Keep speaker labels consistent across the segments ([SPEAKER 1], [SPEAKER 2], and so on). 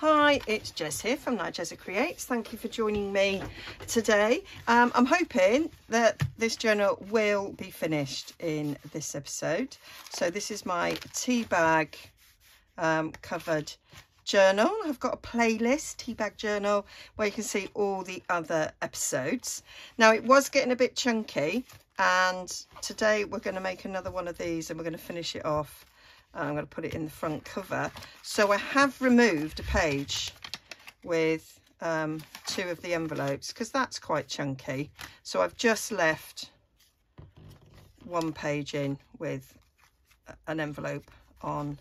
[SPEAKER 1] Hi, it's Jess here from Nigezza Creates. Thank you for joining me today. I'm hoping that this journal will be finished in this episode. So this is my Teabag covered journal. I've got a playlist, Teabag journal, where you can see all the other episodes. Now it was getting a bit chunky, and today we're going to make another one of these and we're going to finish it off. I'm going to put it in the front cover. So I have removed a page with 2 of the envelopes because that's quite chunky. So I've just left 1 page in with an envelope on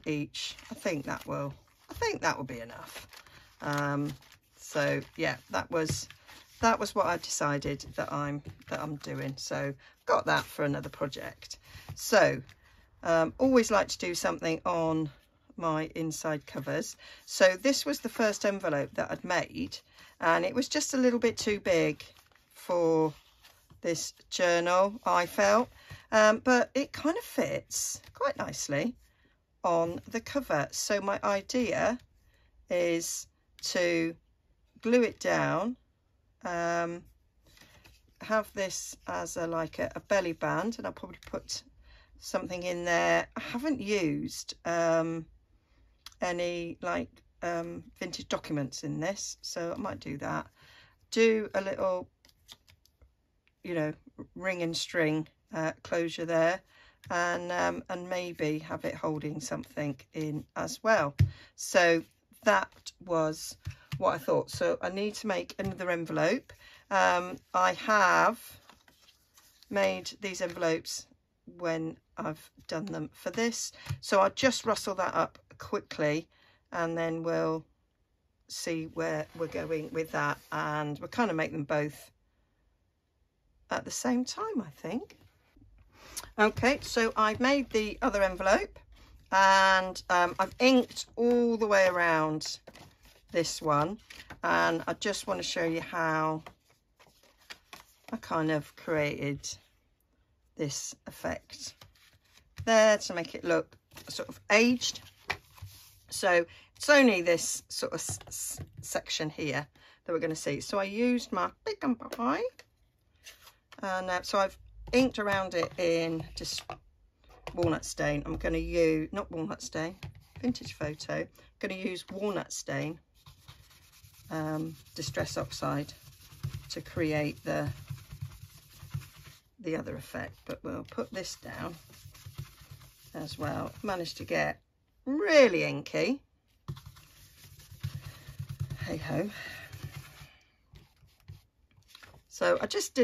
[SPEAKER 1] each. I think that will be enough. So yeah, that was what I decided that I'm doing. So got that for another project. So always like to do something on my inside covers. So this was the first envelope that I'd made, and it was just a little bit too big for this journal, I felt, but it kind of fits quite nicely on the cover. So my idea is to glue it down, have this as a belly band, and I'll probably put something in there. I haven't used any vintage documents in this, so I might do that. Do a little, ring and string closure there, and maybe have it holding something in as well. So that was what I thought. So I need to make another envelope. I have made these envelopes when I've done them for this, so I'll just rustle that up quickly and then we'll see where we're going with that, and we'll kind of make them both at the same time, I think. Okay, so I've made the other envelope, and I've inked all the way around this one, and I just want to show you how I kind of created this effect there to make it look sort of aged. So it's only this sort of section here that we're going to see. So I used my Big and Pie, and so I've inked around it in just walnut stain. I'm going to use, not walnut stain, vintage photo. I'm going to use walnut stain, Distress Oxide, to create the other effect. But we'll put this down as well. Managed to get really inky. Hey ho. So I just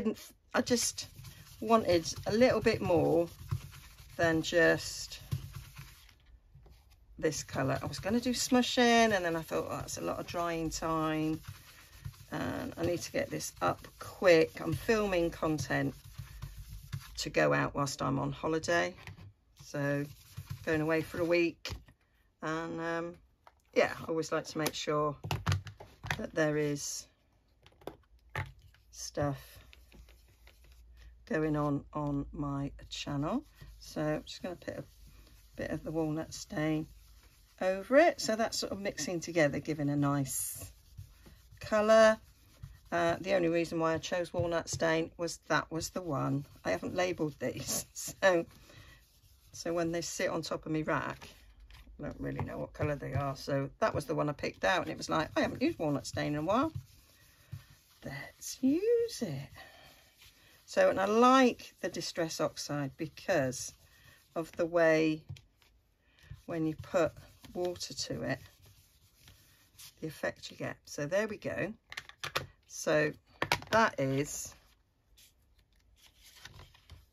[SPEAKER 1] wanted a little bit more than just this colour. I was going to do smushing, and then I thought, oh, that's a lot of drying time and I need to get this up quick. I'm filming content to go out whilst I'm on holiday, so going away for a week, and yeah, I always like to make sure that there is stuff going on my channel. So I'm just going to put a bit of the walnut stain over it, so that's sort of mixing together, giving a nice colour. The only reason why I chose walnut stain was that was the one. I haven't labelled these, so when they sit on top of my rack, I don't really know what colour they are. So that was the one I picked out, and it was like, I haven't used walnut stain in a while. Let's use it. So, and I like the Distress Oxide because of the way when you put water to it, the effect you get. So there we go. So that is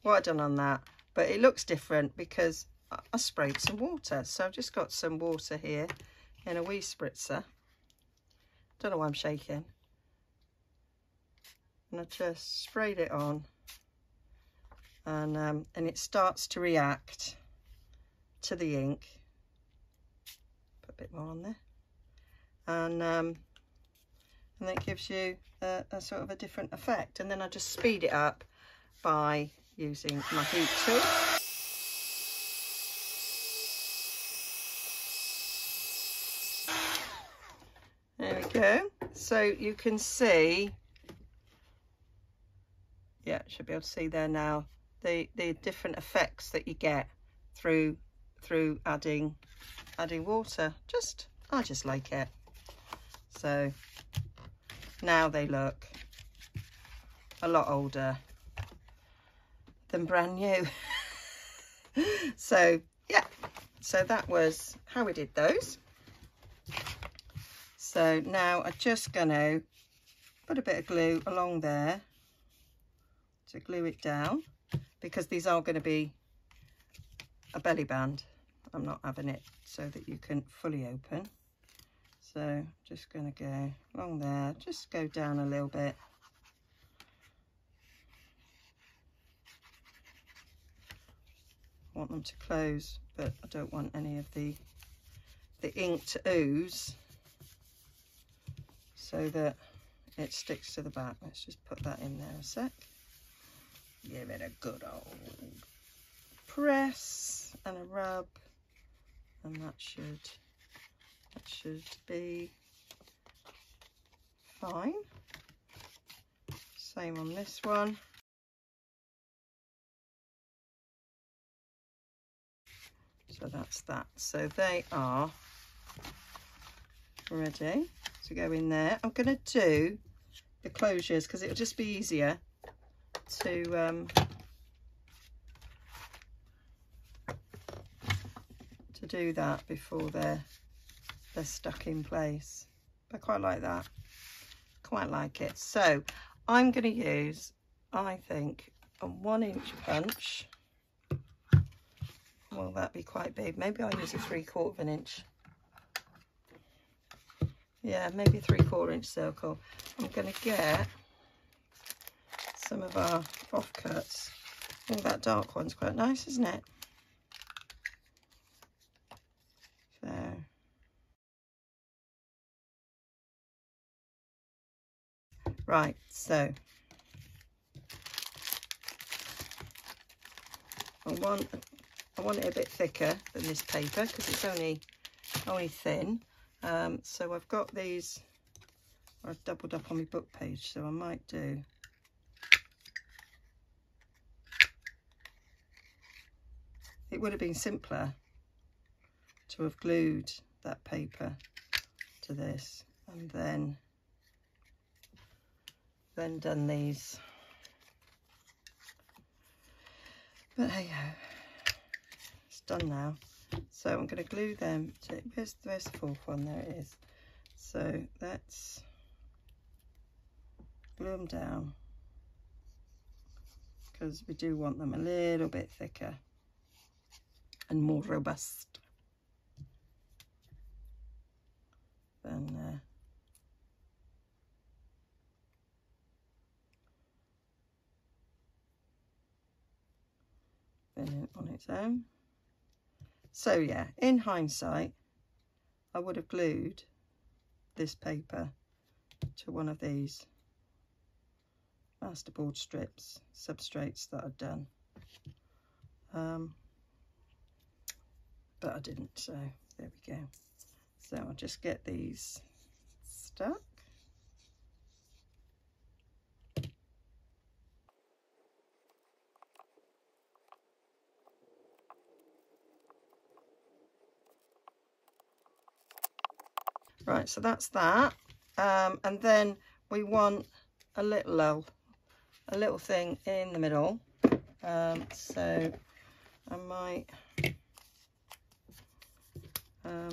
[SPEAKER 1] what I've done on that, but it looks different because I sprayed some water. So I've just got some water here in a wee spritzer. Don't know why I'm shaking. And I just sprayed it on, and it starts to react to the ink. Put a bit more on there, and then it gives you a sort of a different effect. And then I just speed it up by using my heat tool. There we go. So you can see, yeah, should be able to see there now the different effects that you get through adding water. I just like it. So now they look a lot older than brand new. So yeah, so that was how we did those. So now I'm just going to put a bit of glue along there to glue it down, because these are going to be a belly band. I'm not having it so that you can fully open. So just going to go along there, just go down a little bit. I want them to close, but I don't want any of the ink to ooze, so that it sticks to the back. Let's just put that in there a sec. Give it a good old press and a rub, and that should be fine. Same on this one. So that's that. So they are ready to go in there. I'm going to do the closures because it'll just be easier to do that before they're stuck in place. I quite like that. Quite like it. So I'm going to use, I think, a 1-inch punch. Will that be quite big? Maybe I'll use a 3/4 of an inch. Yeah, maybe a 3/4 inch circle. I'm going to get some of our offcuts. I think that dark one's quite nice, isn't it? So right, so I want it a bit thicker than this paper because it's only thin. So I've got these, I've doubled up on my book page, so I might do it would have been simpler to have glued that paper to this and then done these, but hey ho, it's done now. So I'm going to glue them to, where's the fourth one? There it is. So let's glue them down because we do want them a little bit thicker and more robust than on its own. So yeah, in hindsight, I would have glued this paper to one of these masterboard strips, substrates that I'd done. But I didn't, so there we go. So I'll just get these stuck. Right, so that's that. And then we want a little thing in the middle. So I might I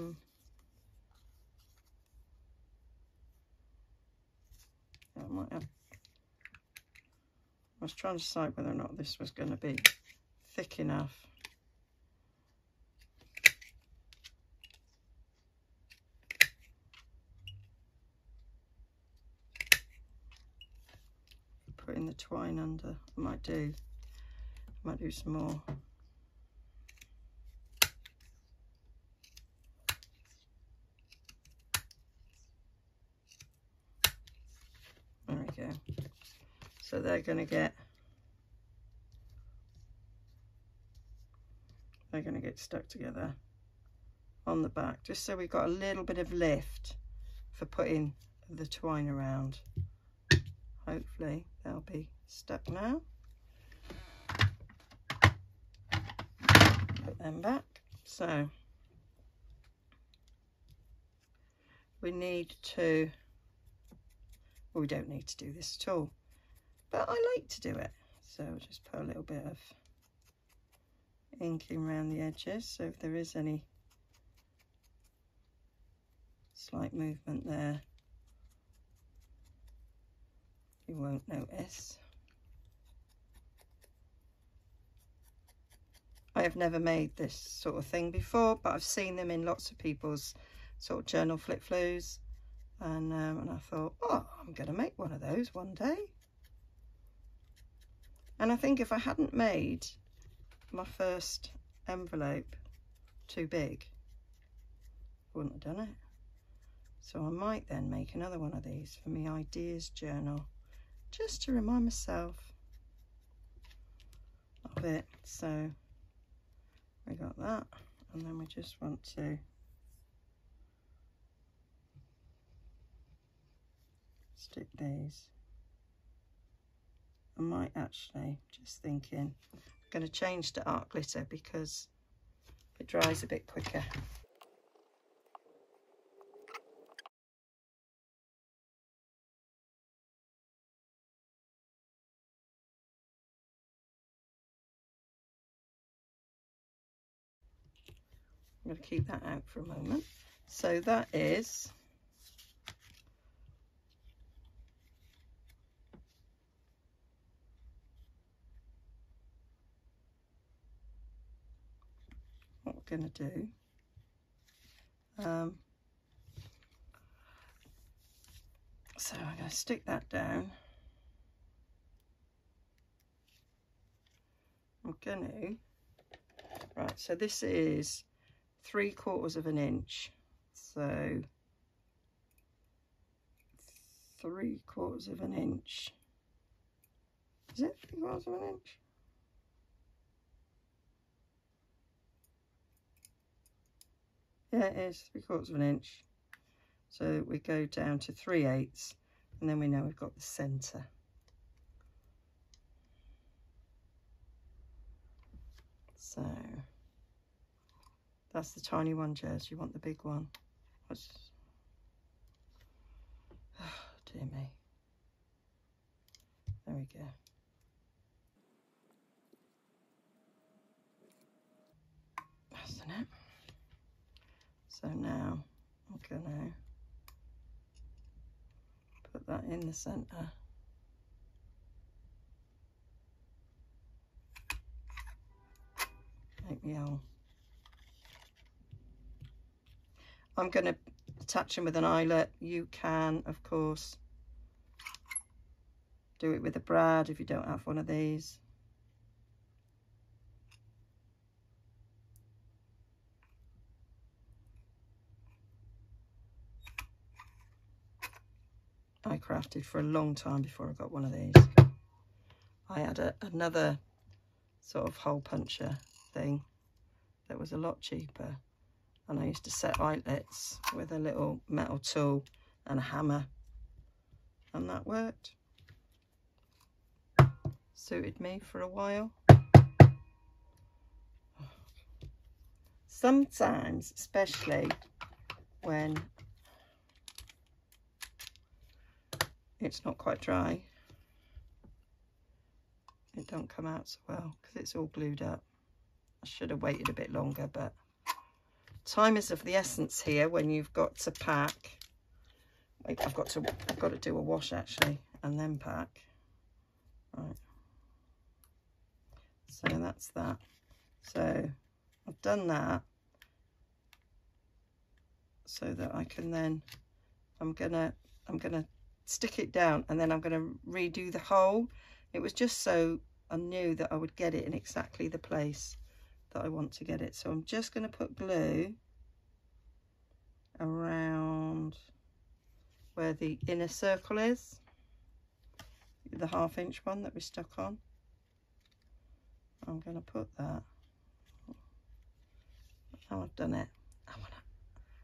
[SPEAKER 1] was trying to decide whether or not this was going to be thick enough. Putting the twine under, I might do some more. There we go. So they're going to get stuck together on the back, just so we've got a little bit of lift for putting the twine around. Hopefully they'll be stuck now. Put them back. So we need to, well, we don't need to do this at all, but I like to do it. So I'll just put a little bit of inking around the edges, so if there is any slight movement there, you won't notice. I have never made this sort of thing before, but I've seen them in lots of people's sort of journal flip flows, and I thought, oh, I'm going to make one of those one day. And I think if I hadn't made my first envelope too big, I wouldn't have done it. So I might then make another one of these for my ideas journal, just to remind myself of it. So we got that, and then we just want to stick these. I might actually, just thinking, I'm going to change to art glitter because it dries a bit quicker. I'm going to keep that out for a moment. So that is what we're going to do. So I'm going to stick that down. I'm going to, right, so this is 3/4 of an inch. So 3/4 of an inch. Is it 3/4 of an inch? Yeah, it is 3/4 of an inch. So we go down to 3/8, and then we know we've got the centre. So that's the tiny one, Jez. You want the big one? Oh, dear me. There we go. That's it. So now I'm gonna put that in the centre. Make me own. I'm going to attach them with an eyelet. You can, of course, do it with a brad if you don't have one of these. I crafted for a long time before I got one of these. I had another sort of hole puncher thing that was a lot cheaper, and I used to set eyelets with a little metal tool and a hammer, and that worked. Suited me for a while. Sometimes, especially when it's not quite dry, it don't come out so well because it's all glued up. I should have waited a bit longer, but time is of the essence here when you've got to pack. Wait, I've got to do a wash actually and then pack. Right. So that's that. So I've done that so that I can then, I'm gonna stick it down, and then I'm gonna redo the hole. It was just so I knew that I would get it in exactly the place that I want to get it. So I'm just going to put glue around where the inner circle is, the 1/2 inch one that we stuck on. I'm going to put that. Now I've done it,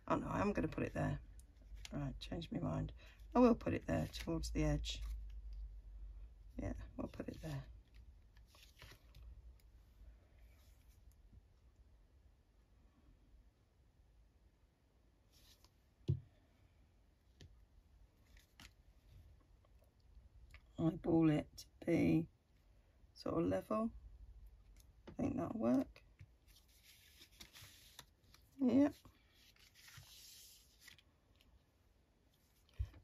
[SPEAKER 1] oh no, I'm going to put it there. Right, changed my mind. I will put it there towards the edge. Yeah, we'll put it there. Eyeball it to be sort of level. I think that'll work. Yep.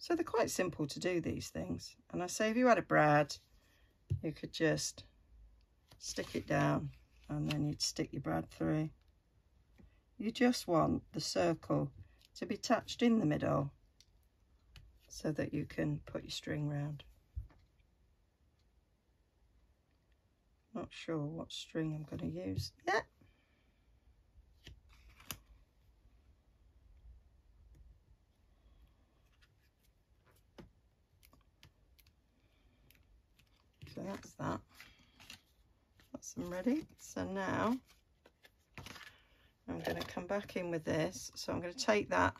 [SPEAKER 1] So they're quite simple to do, these things. And I say if you had a brad, you could just stick it down and then you'd stick your brad through. You just want the circle to be touched in the middle so that you can put your string round. Not sure what string I'm going to use yet. So that's that. That's them ready. So now I'm going to come back in with this. So I'm going to take that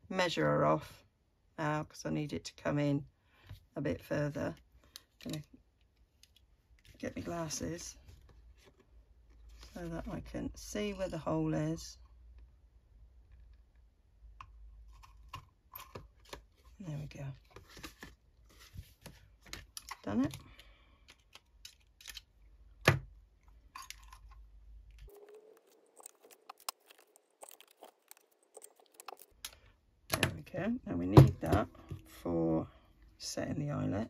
[SPEAKER 1] measurer off now because I need it to come in a bit further. I'm going to get my glasses so that I can see where the hole is. There we go. Done it. There we go. Now we need that for setting the eyelet.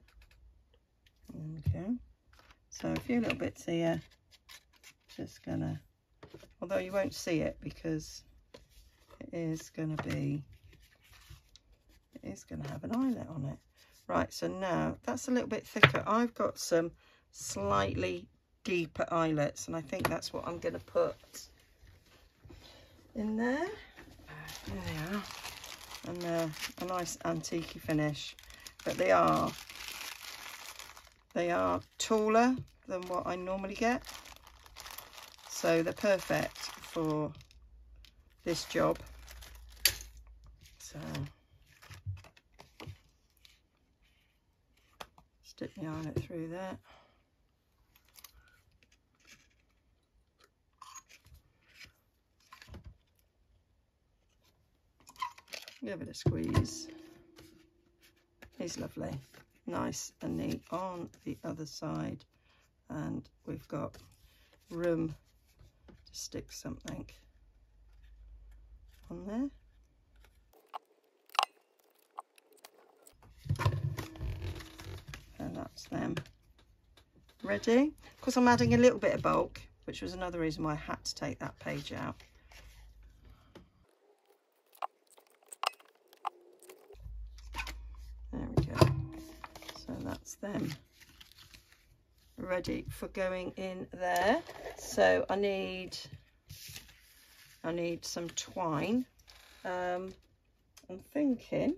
[SPEAKER 1] There we go. So a few little bits here. Just gonna, although you won't see it because it is gonna have an eyelet on it. Right, so now that's a little bit thicker. I've got some slightly deeper eyelets and I think that's what I'm gonna put in there. There they are. And they're a nice antique finish, but they are taller than what I normally get, so they're perfect for this job. So stick my eyelet through there. Give it a squeeze. It's lovely, nice and neat on the other side, and we've got room to stick something on there. And that's them ready. Of course, I'm adding a little bit of bulk, which was another reason why I had to take that page out. There we go. So that's them ready for going in there. So I need some twine. I'm thinking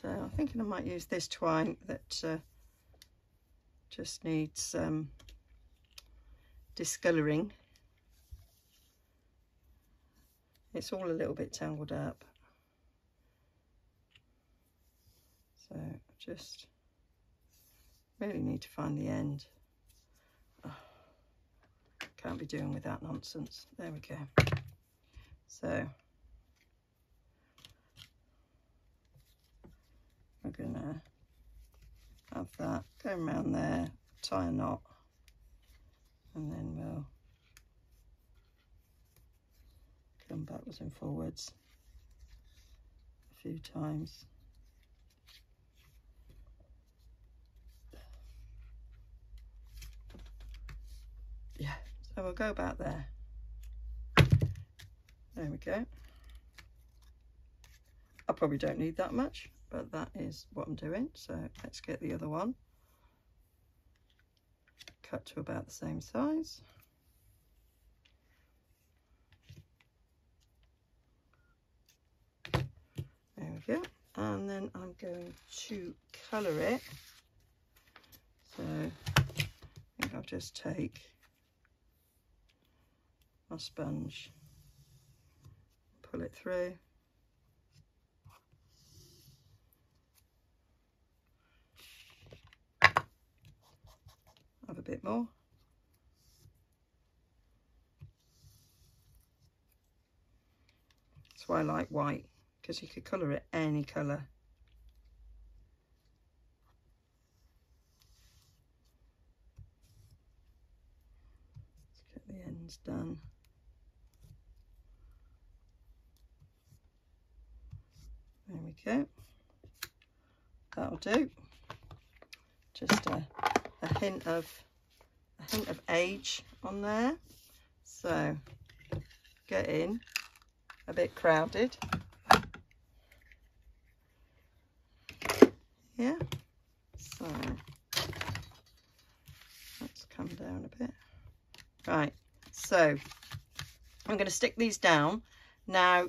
[SPEAKER 1] I might use this twine that just needs discolouring. It's all a little bit tangled up, so I just really need to find the end. Oh, can't be doing with that nonsense. There we go. So we're gonna have that going around there, tie a knot, and then we'll come backwards and forwards a few times. Yeah, so we'll go about there. There we go. I probably don't need that much, but that is what I'm doing. So let's get the other one cut to about the same size. There we go. And then I'm going to colour it. So I think I'll just take my sponge, pull it through. bit more. That's why I like white, because you could colour it any colour. Let's get the ends done. There we go. That'll do. Just a hint of age on there. So getting a bit crowded. Yeah. So let's come down a bit. Right. So I'm going to stick these down now.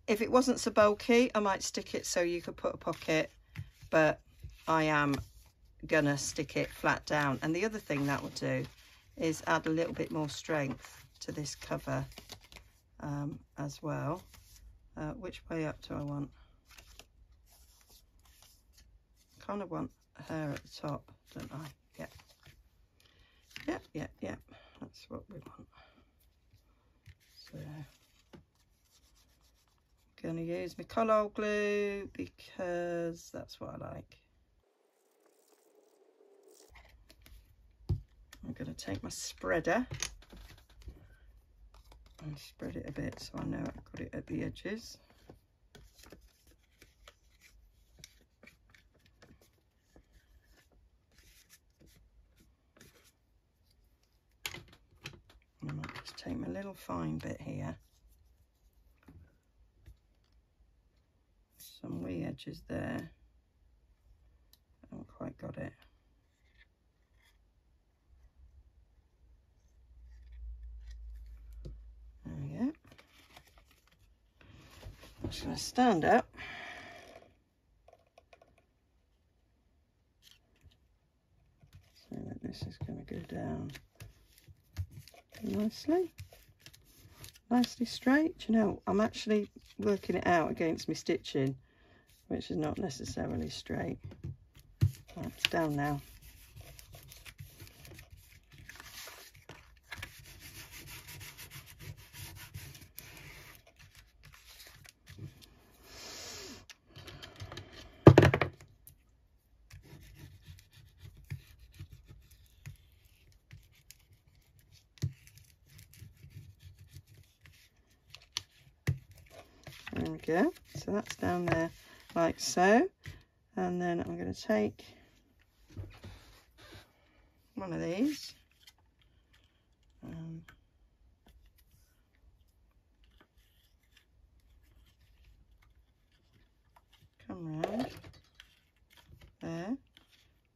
[SPEAKER 1] If it wasn't so bulky, I might stick it so you could put a pocket, but I am gonna stick it flat down. And the other thing that will do is add a little bit more strength to this cover as well. Which way up do I want? Kind of want her at the top, don't I? Yep. That's what we want. So going to use my colour glue because that's what I like. I'm going to take my spreader and spread it a bit so I know I've got it at the edges. And I might just take my little fine bit here. Some wee edges there. I haven't quite got it. There we go. I'm just going to stand up. So that this is going to go down nicely straight. You know, I'm actually working it out against my stitching, which is not necessarily straight. Right, it's down now. There we go. So that's down there like so. And then I'm going to take one of these. Come round there.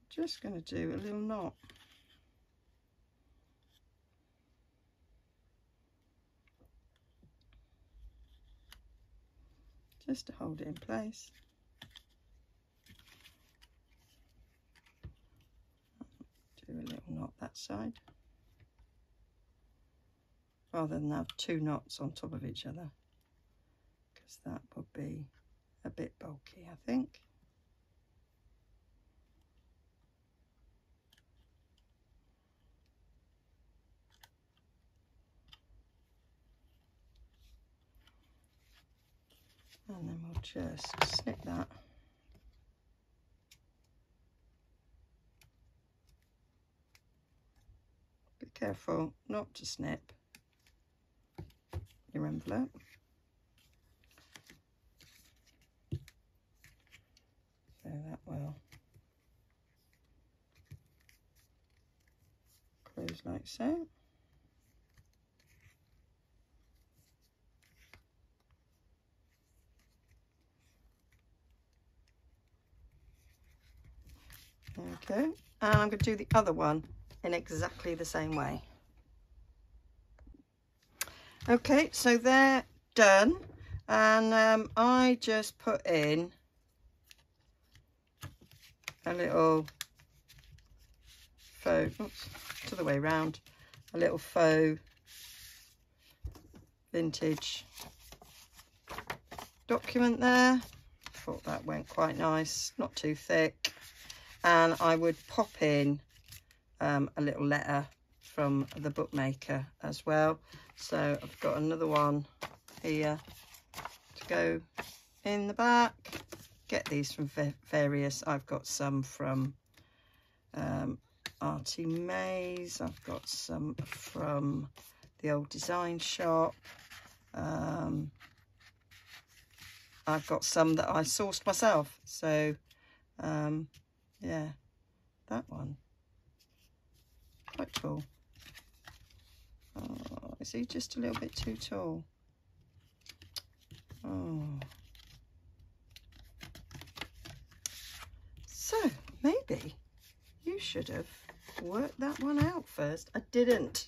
[SPEAKER 1] Just going to do a little knot. Just to hold it in place. Do a little knot that side, rather than have two knots on top of each other, because that would be a bit bulky, I think. And then we'll just snip that. Be careful not to snip your envelope. So that will close like so. Okay, and I'm going to do the other one in exactly the same way. Okay, so they're done, and I just put in a little faux, oops, to the way round, a little faux vintage document there. Thought that went quite nice, not too thick. And I would pop in a little letter from the bookmaker as well. So I've got another one here to go in the back. Get these from various, I've got some from Artie Mays, I've got some from the Old Design Shop, I've got some that I sourced myself. So yeah, that one, quite tall. Oh, is he just a little bit too tall? Oh. So maybe you should have worked that one out first. I didn't.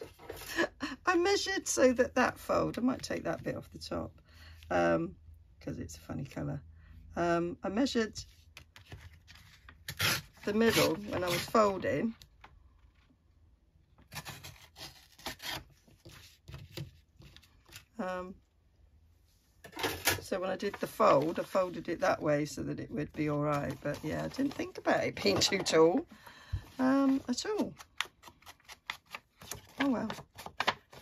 [SPEAKER 1] I measured so that that fold, I might take that bit off the top because it's a funny colour. I measured the middle when I was folding. So when I did the fold, I folded it that way so that it would be all right. But yeah, I didn't think about it being too tall at all. Oh well,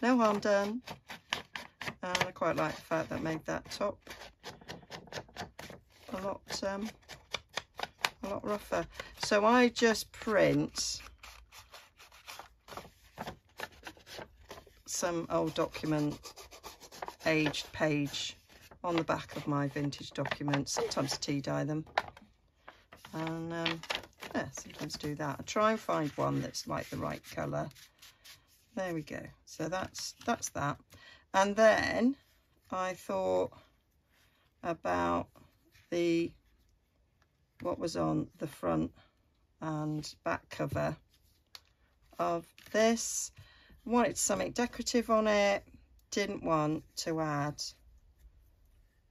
[SPEAKER 1] no harm done. And I quite like the fact that made that top a lot rougher. So I just print some old document, aged page on the back of my vintage documents. Sometimes tea dye them, and yeah, sometimes do that. I try and find one that's like the right colour. There we go. So that's that. And then I thought about what was on the front and back cover of this. Wanted something decorative on it, didn't want to add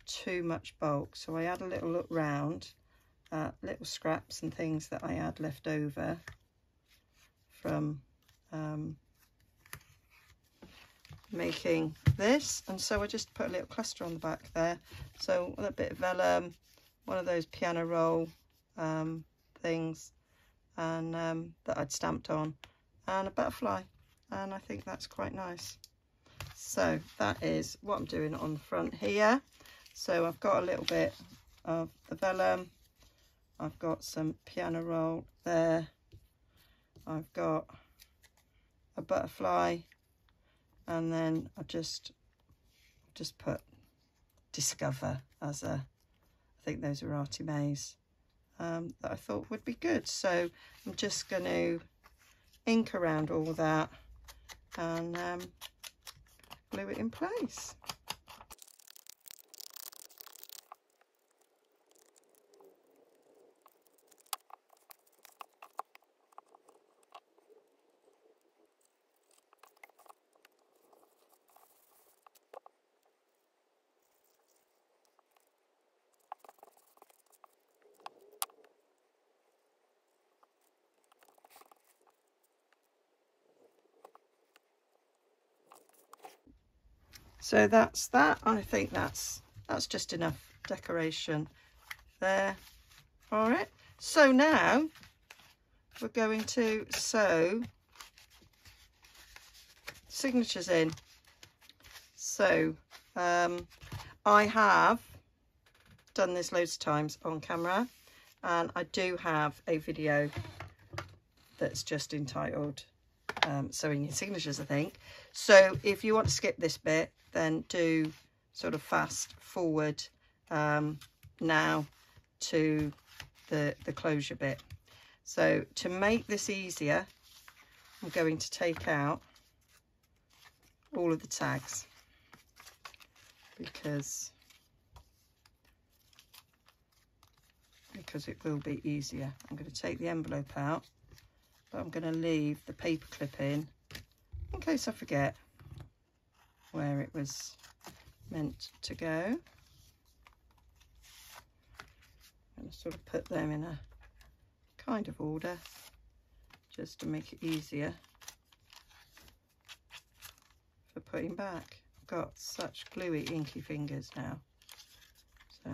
[SPEAKER 1] too much bulk, so I had a little look round at little scraps and things that I had left over from making this, and so I just put a little cluster on the back there. So a bit of vellum, one of those piano roll things, and that I'd stamped on, and a butterfly, and I think that's quite nice. So that is what I'm doing on the front here. So I've got a little bit of the vellum, I've got some piano roll there, I've got a butterfly, and then I just put Discover as I think those are Artie Mays that I thought would be good. So I'm just going to ink around all that and glue it in place. So that's that. I think that's just enough decoration there. All right. So now we're going to sew signatures in. So I have done this loads of times on camera, and I do have a video that's just entitled sewing in signatures, I think. So if you want to skip this bit, then do sort of fast forward now to the closure bit. So to make this easier, I'm going to take out all of the tags because it will be easier. I'm going to take the envelope out, but I'm going to leave the paper clip in case I forget where it was meant to go. I'm going to sort of put them in a kind of order just to make it easier for putting back. I've got such gluey, inky fingers now. So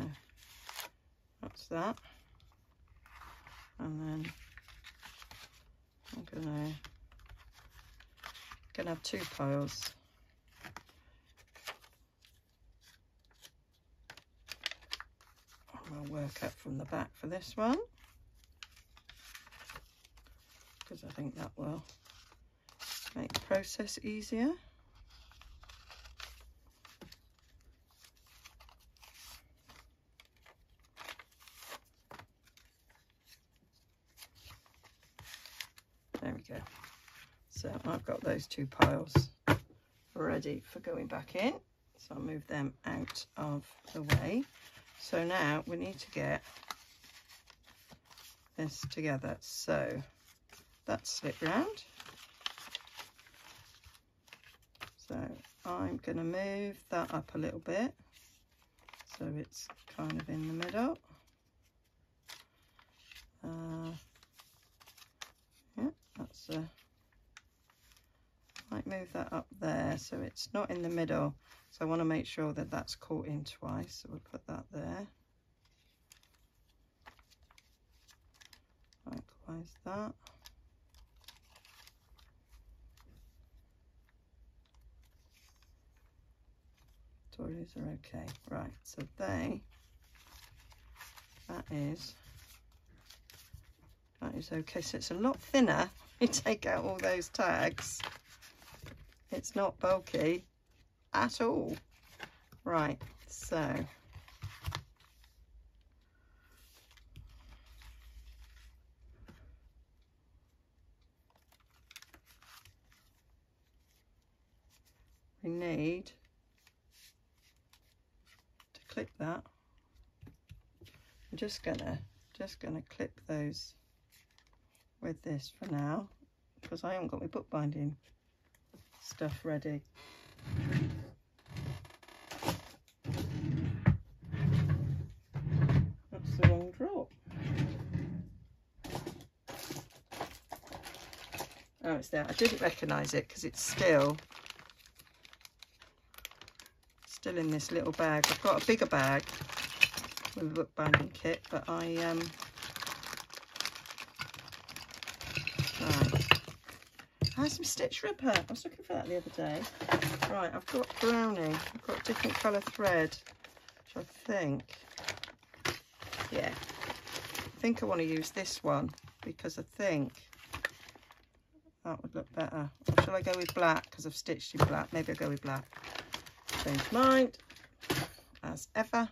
[SPEAKER 1] that's that. And then I'm going to going to have 2 piles. I'll work up from the back for this one, because I think that will make the process easier. There we go. So I've got those 2 piles ready for going back in. So I'll move them out of the way. So now we need to get this together. So that's slip round. So I'm going to move that up a little bit so it's kind of in the middle. Yeah, that's might move that up there so it's not in the middle. So I want to make sure that that's caught in twice. So we'll put that there. Likewise that. Toys are okay. Right, so that is okay. So it's a lot thinner. You take out all those tags. It's not bulky at all. Right, so we need to clip that. I'm just gonna clip those with this for now, because I haven't got my bookbinding stuff ready. That's the wrong drop. Oh, it's there. I didn't recognise it because it's still in this little bag. I've got a bigger bag with a bookbinding kit, but I right. I have some stitch ripper. I was looking for that the other day. Right, I've got brownie. I've got different colour thread, which I think, yeah, I think I want to use this one because I think that would look better. Or shall I go with black because I've stitched in black? Maybe I'll go with black. Change mind as ever.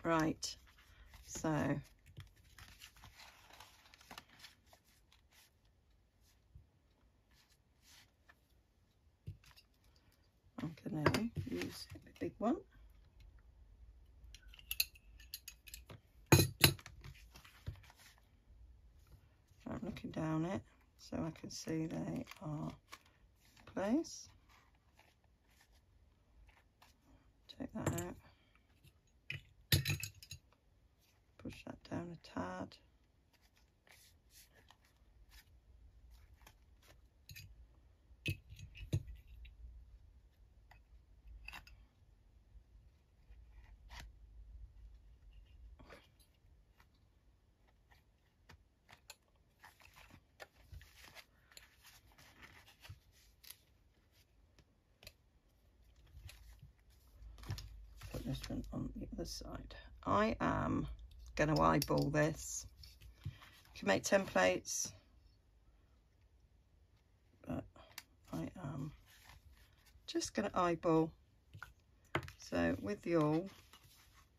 [SPEAKER 1] Right, so I'm going to use a big one. I'm looking down it so I can see they are in place. Take that out. Push that down a tad. Put this one on the other side. I am going to eyeball this. You can make templates, but I am just going to eyeball. So with the awl,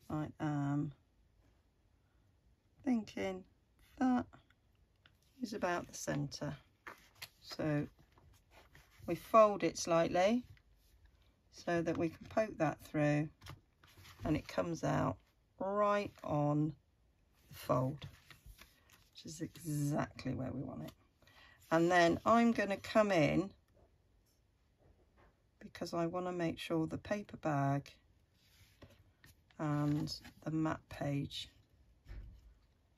[SPEAKER 1] I am thinking that is about the centre. So we fold it slightly so that we can poke that through and it comes out right on the fold, which is exactly where we want it. And then I'm going to come in, because I want to make sure the paper bag and the map page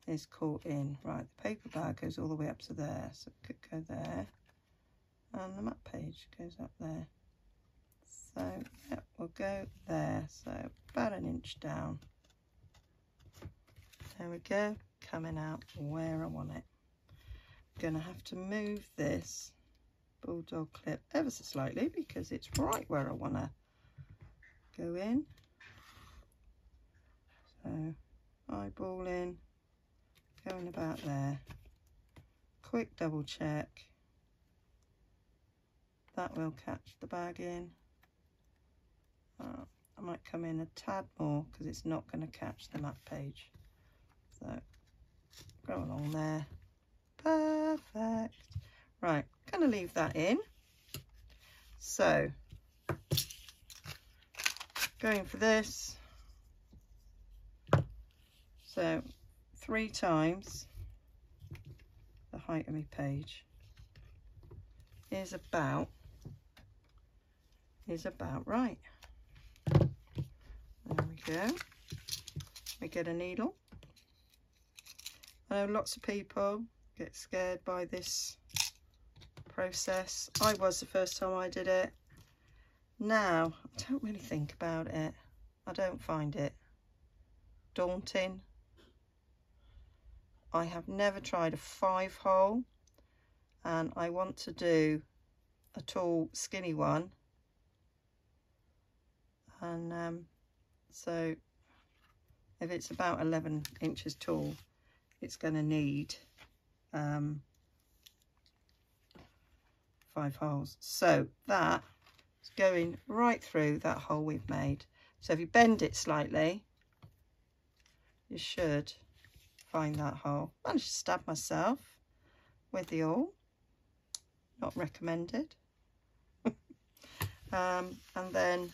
[SPEAKER 1] is caught in. Right, the paper bag goes all the way up to there, so it could go there, and the map page goes up there. So yeah, we'll go there, so about an inch down. There we go, coming out where I want it. I'm gonna have to move this bulldog clip ever so slightly because it's right where I want to go in. So eyeball in, going about there. Quick double check. That will catch the bag in. I might come in a tad more because it's not going to catch the map page. So go along there. Perfect. Right, going to leave that in. So going for this. So 3 times the height of my page is about right. There we go. We get a needle. I know lots of people get scared by this process. I was the first time I did it. Now I don't really think about it. I don't find it daunting. I have never tried a 5-hole, and I want to do a tall skinny one, and so if it's about 11 inches tall, it's going to need 5 holes. So that is going right through that hole we've made. So if you bend it slightly, you should find that hole. I managed to stab myself with the awl. Not recommended. And then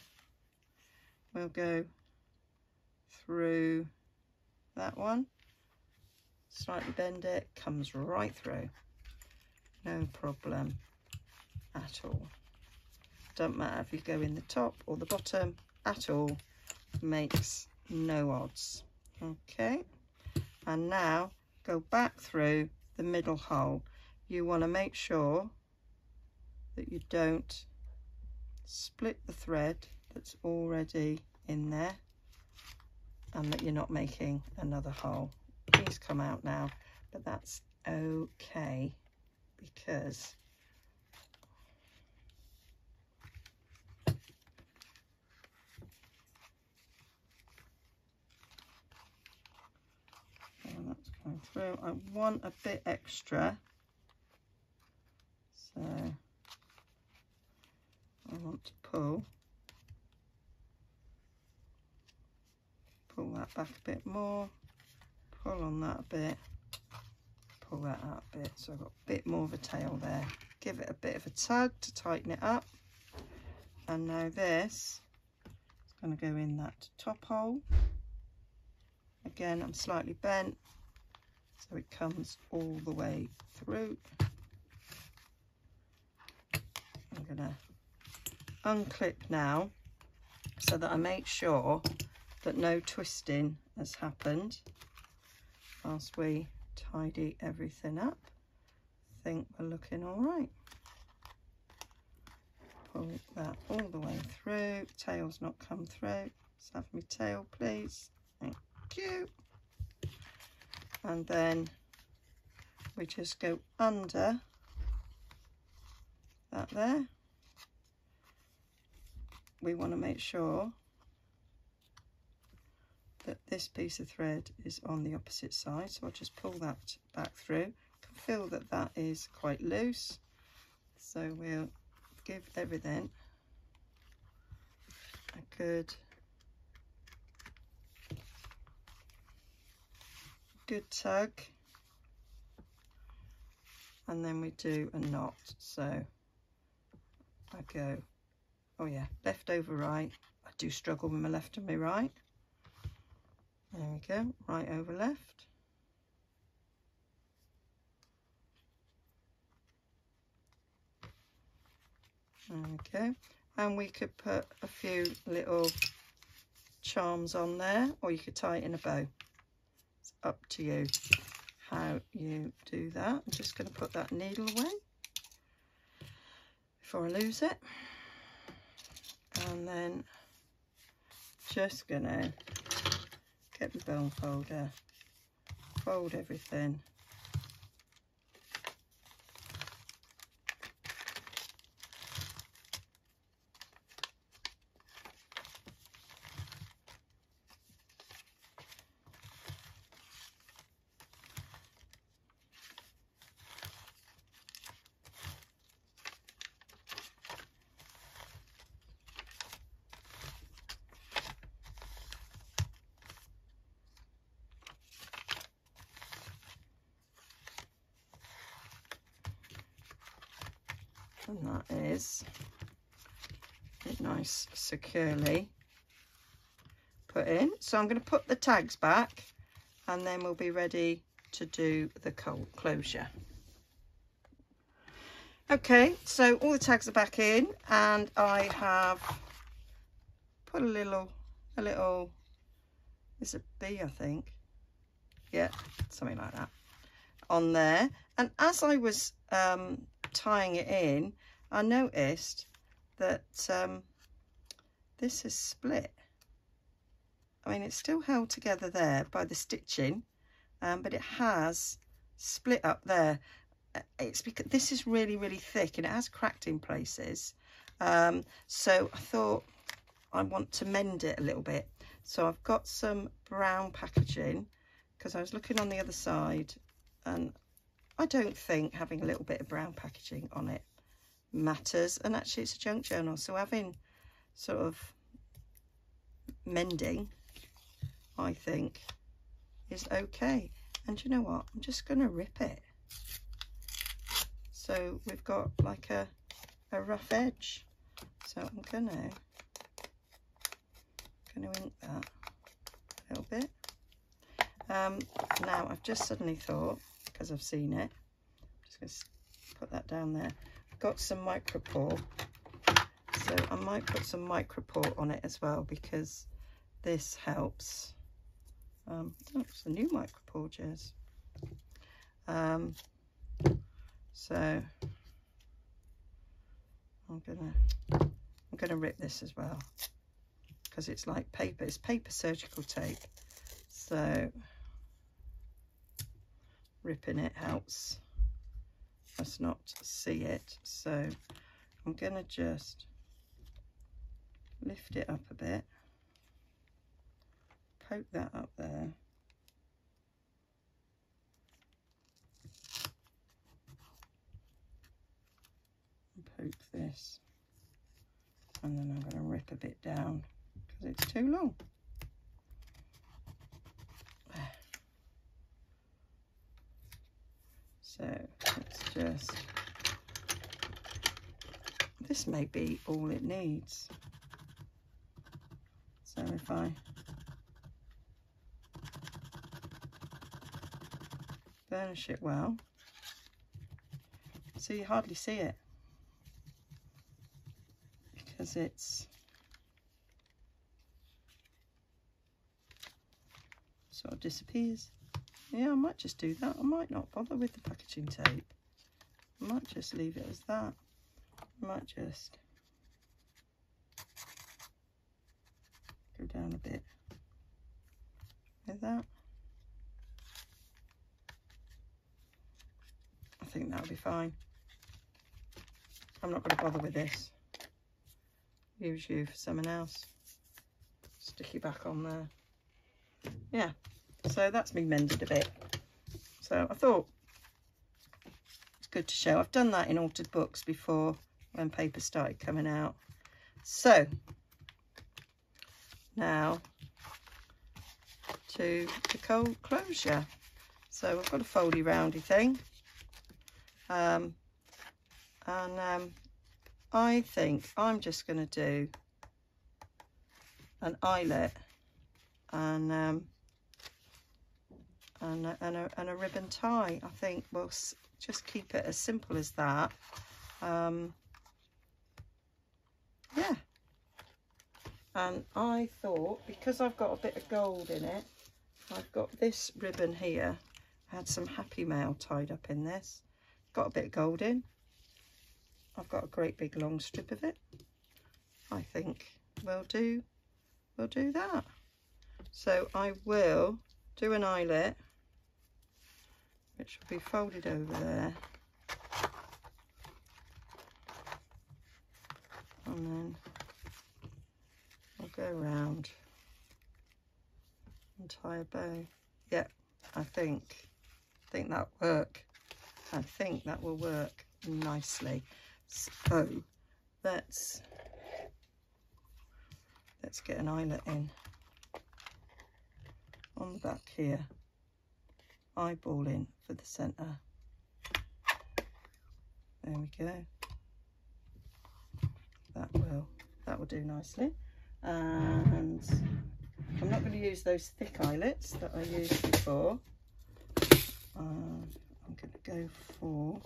[SPEAKER 1] we'll go through that one, slightly bend it, comes right through, no problem at all. Don't matter if you go in the top or the bottom at all, makes no odds. Okay, and now go back through the middle hole. You want to make sure that you don't split the thread that's already in there, and that you're not making another hole. Please come out now, but that's okay because that's going through. I want a bit extra, so I want to pull that back a bit more, pull on that a bit, pull that out a bit, so I've got a bit more of a tail there. Give it a bit of a tug to tighten it up, and now this is going to go in that top hole. Again, I'm slightly bent so it comes all the way through. I'm going to unclip now so that I make sure that no twisting has happened whilst we tidy everything up. I think we're looking all right. Pull that all the way through. Tail's not come through. Let's have my tail, please. Thank you. And then we just go under that there. We want to make sure that this piece of thread is on the opposite side, so I'll just pull that back through. You can feel that that is quite loose, so we'll give everything a good tug, and then we do a knot. So I go, oh yeah, left over right. I do struggle with my left and my right. There we go, right over left. There we go. And we could put a few little charms on there, or you could tie it in a bow. It's up to you how you do that. I'm just going to put that needle away before I lose it. And then just going to get my bone folder, fold everything, And that is nice securely put in. So I'm going to put the tags back and then we'll be ready to do the closure. Okay, so all the tags are back in and I have put a little, it's a B I think, yeah, something like that on there. And as I was tying it in, I noticed that this is split. I mean, it's still held together there by the stitching, but it has split up there. It's because this is really, really thick and it has cracked in places. So I thought I want to mend it a little bit. So I've got some brown packaging because I was looking on the other side and I don't think having a little bit of brown packaging on it matters. And actually it's a junk journal, so having sort of mending, I think, is okay. And you know what, I'm just going to rip it. So we've got like a rough edge. So I'm gonna ink that a little bit. Now I've just suddenly thought, because I've seen it, I'm just going to put that down there. I've got some micropore, so I might put some micropore on it as well because this helps. Oh, it's a new micropore, Jez. So I'm gonna rip this as well because it's like paper. It's paper surgical tape, so ripping it helps us not see it. So I'm gonna just lift it up a bit, poke that up there, and poke this, and then I'm going to rip a bit down because it's too long. So let's just, this may be all it needs. So if I burnish it well, so you hardly see it because it's sort of disappears. Yeah, I might just do that. I might not bother with the packaging tape. I might just leave it as that. I might just go down a bit with that. I think that'll be fine. I'm not going to bother with this. Use you for someone else. Stick you back on there. Yeah, so that's me mended a bit. So I thought it's good to show. I've done that in altered books before when paper started coming out. So now to the cold closure. So I've got a foldy roundy thing. I think I'm just going to do an eyelet and a ribbon tie. I think we'll just keep it as simple as that. Yeah. And I thought, because I've got a bit of gold in it, I've got this ribbon here. I had some Happy Mail tied up in this. Got a bit of gold in. I've got a great big long strip of it. I think we'll do that. So I will do an eyelet, which will be folded over there. And then I'll go around and tie a bow. Yeah, I think that'll work. I think that will work nicely. So let's get an eyelet in on the back here, eyeballing for the centre. There we go. that will do nicely. And I'm not going to use those thick eyelets that I used before. I'm going to go for,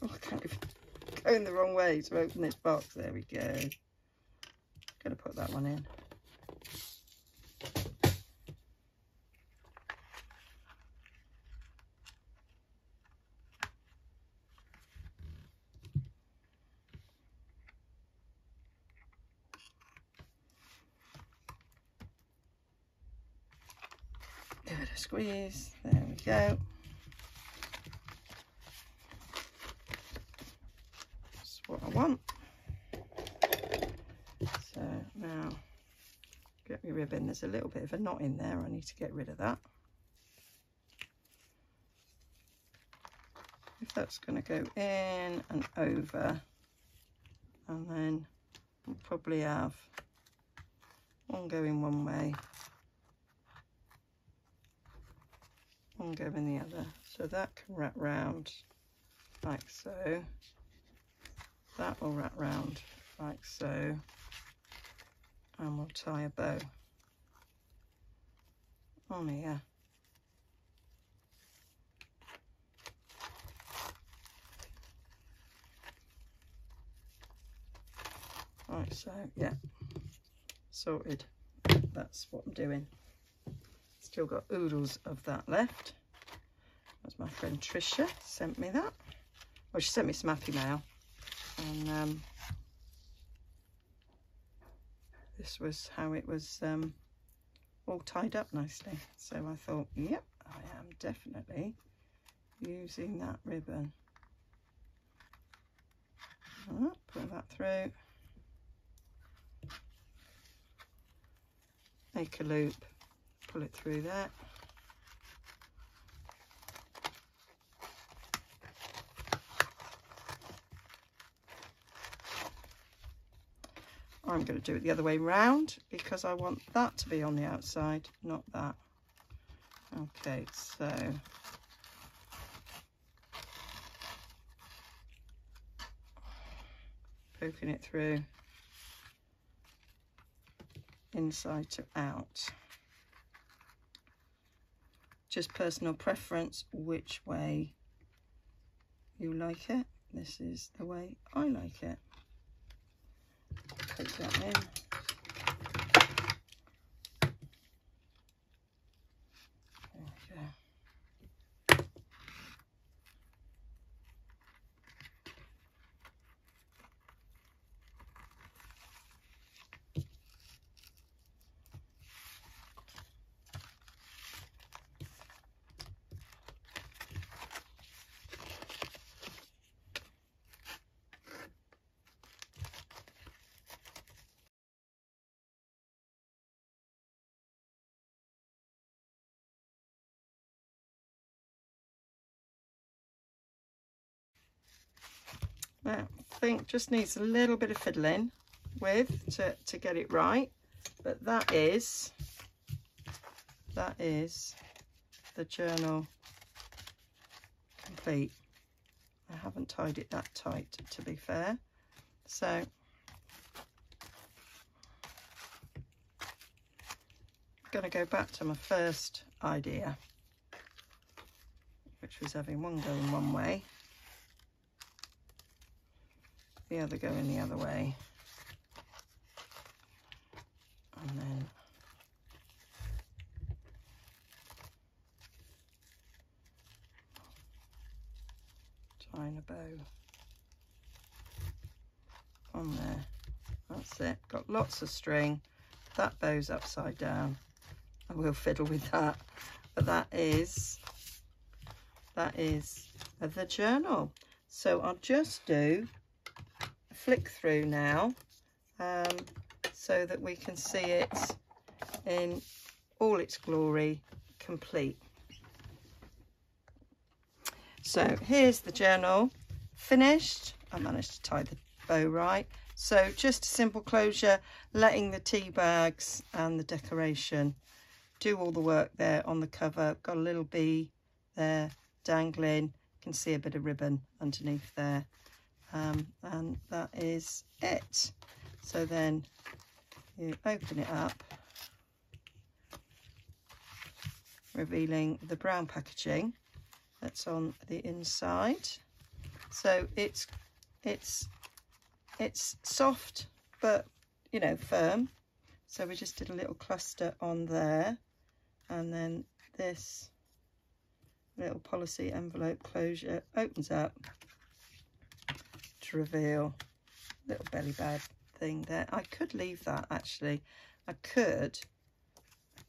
[SPEAKER 1] oh, I can't even go in the wrong way to open this box. There we go. Going to put that one in. Give it a squeeze. There we go. That's what I want. So now, get my ribbon. There's a little bit of a knot in there. I need to get rid of that. If that's going to go in and over, and then we'll probably have one going one way, one going the other, so that can wrap round like so. That will wrap round like so, and we'll tie a bow on here. Right, so yeah, sorted. That's what I'm doing. Still got oodles of that left. That's my friend Tricia sent me that. Well, she sent me some happy mail, and this was how it was all tied up nicely. So I thought, yep, I am definitely using that ribbon. Pull that through, make a loop, pull it through there. I'm going to do it the other way round because I want that to be on the outside, not that. Okay, so poking it through inside to out. Just personal preference which way you like it. This is the way I like it. Take that in. There we go. Now, I think just needs a little bit of fiddling with to get it right, but that is the journal complete. I haven't tied it that tight, to be fair, so I'm going to go back to my first idea, which was having one going one way, the other going the other way, and then tying a bow on there. That's it. Got lots of string. That bow's upside down. I will fiddle with that, but that is the journal. So I'll just do a flick through now, so that we can see it in all its glory, complete. So here's the journal finished. I managed to tie the bow right. So just a simple closure, letting the tea bags and the decoration do all the work there on the cover. Got a little bee there dangling. You can see a bit of ribbon underneath there. And that is it. So then you open it up, revealing the brown packaging that's on the inside. So it's soft, but you know, firm. So we just did a little cluster on there, and then this little policy envelope closure opens up to reveal a little belly bag thing there. I could leave that, actually. I could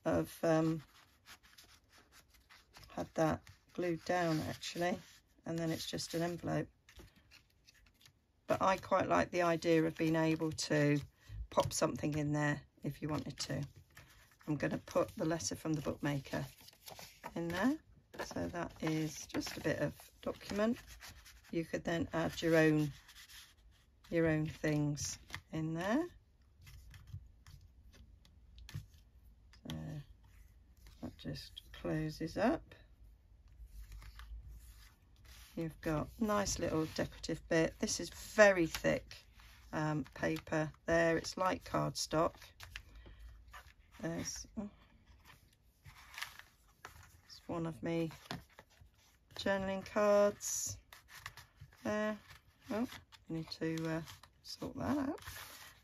[SPEAKER 1] have had that glued down, actually, and then it's just an envelope. But I quite like the idea of being able to pop something in there if you wanted to. I'm going to put the letter from the bookmaker in there. So that is just a bit of document. You could then add your own things in there. So that just closes up. You've got nice little decorative bit. This is very thick paper there. It's like cardstock. There's one of me journaling cards there. Oh, I need to sort that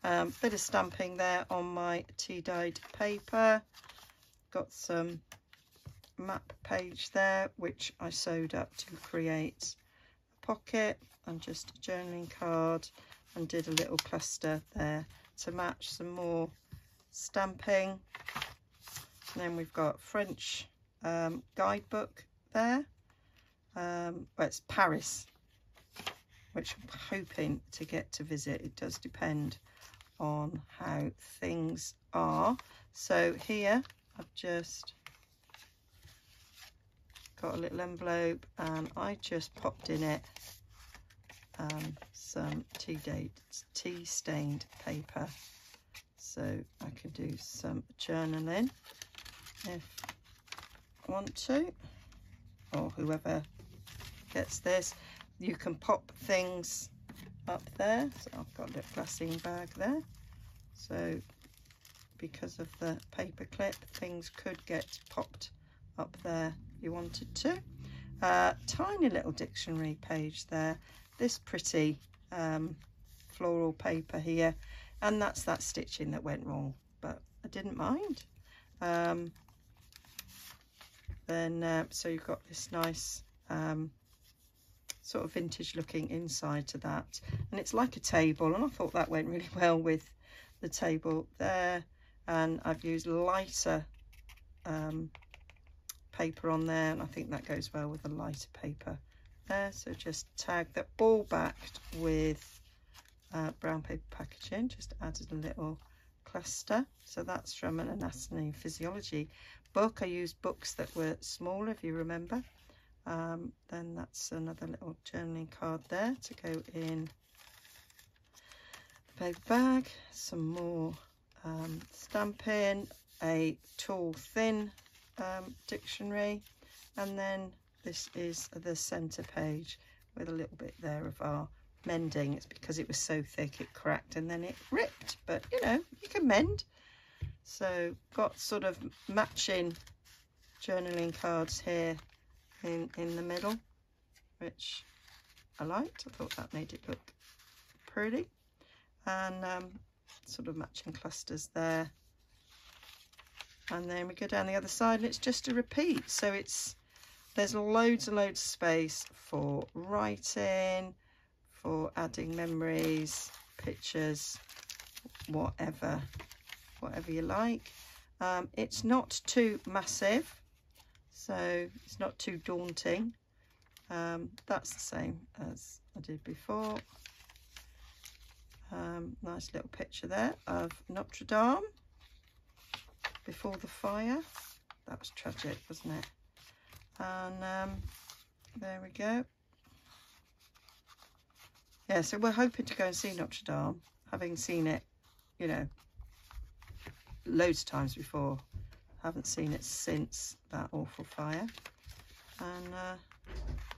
[SPEAKER 1] out. Bit of stamping there on my tea dyed paper. Got some map page there, which I sewed up to create a pocket, and just a journaling card, and did a little cluster there to match some more stamping. And then we've got French guidebook there. Well, it's Paris, which I'm hoping to get to visit. It does depend on how things are. So here I've just got a little envelope, and I just popped in it some tea stained paper, so I can do some journaling if I want to, or whoever gets this. You can pop things up there. So I've got a little glassine bag there, so because of the paper clip, things could get popped up there if you wanted to. Tiny little dictionary page there. This pretty floral paper here, and that's that stitching that went wrong, but I didn't mind. So you've got this nice sort of vintage looking inside to that, and it's like a table, and I thought that went really well with the table there. And I've used lighter paper on there, and I think that goes well with the lighter paper there. So just tag that, all backed with brown paper packaging. Just added a little cluster. So that's from an anatomy and physiology book. I used books that were smaller, if you remember. Then that's another little journaling card there to go in the paper bag. Some more stamping, a tall thin dictionary, and then this is the center page with a little bit there of our mending. It's because it was so thick it cracked and then it ripped, but you know, you can mend. So got sort of matching journaling cards here in the middle, which I liked. I thought that made it look pretty, and sort of matching clusters there. And then we go down the other side, and it's just a repeat. So there's loads and loads of space for writing, for adding memories, pictures, whatever you like. It's not too massive, so it's not too daunting. That's the same as I did before. Nice little picture there of Notre Dame before the fire. That was tragic, wasn't it? And there we go. Yeah, so we're hoping to go and see Notre Dame, having seen it, you know, loads of times before. Haven't seen it since that awful fire. And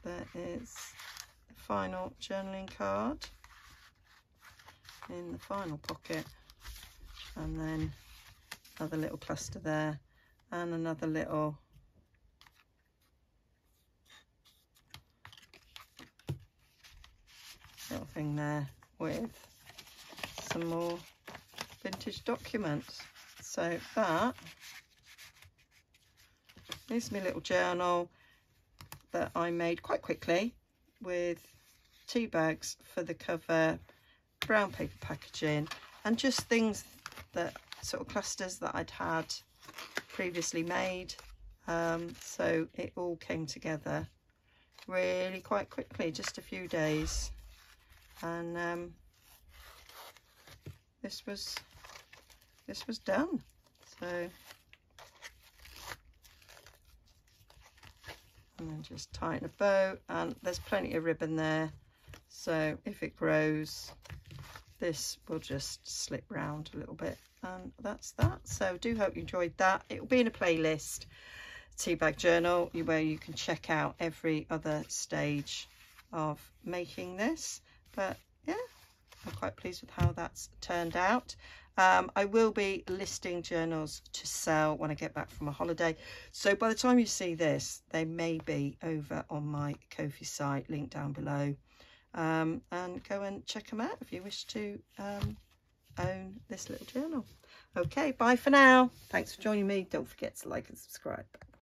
[SPEAKER 1] there is the final journaling card in the final pocket, and then another little cluster there, and another little thing there with some more vintage documents. So that is my little journal that I made quite quickly with tea bags for the cover, brown paper packaging, and just things that sort of clusters that I'd had previously made. So it all came together really quite quickly, just a few days, and this was done. So, and then just tighten a bow, and there's plenty of ribbon there, so if it grows, this will just slip round a little bit, and that's that. So do hope you enjoyed that. It will be in a playlist, Teabag Journal, where you can check out every other stage of making this. But yeah, I'm quite pleased with how that's turned out. I will be listing journals to sell when I get back from a holiday, so by the time you see this, they may be over on my Ko-fi site, link down below, and go and check them out if you wish to own this little journal. Okay, bye for now. Thanks for joining me. Don't forget to like and subscribe.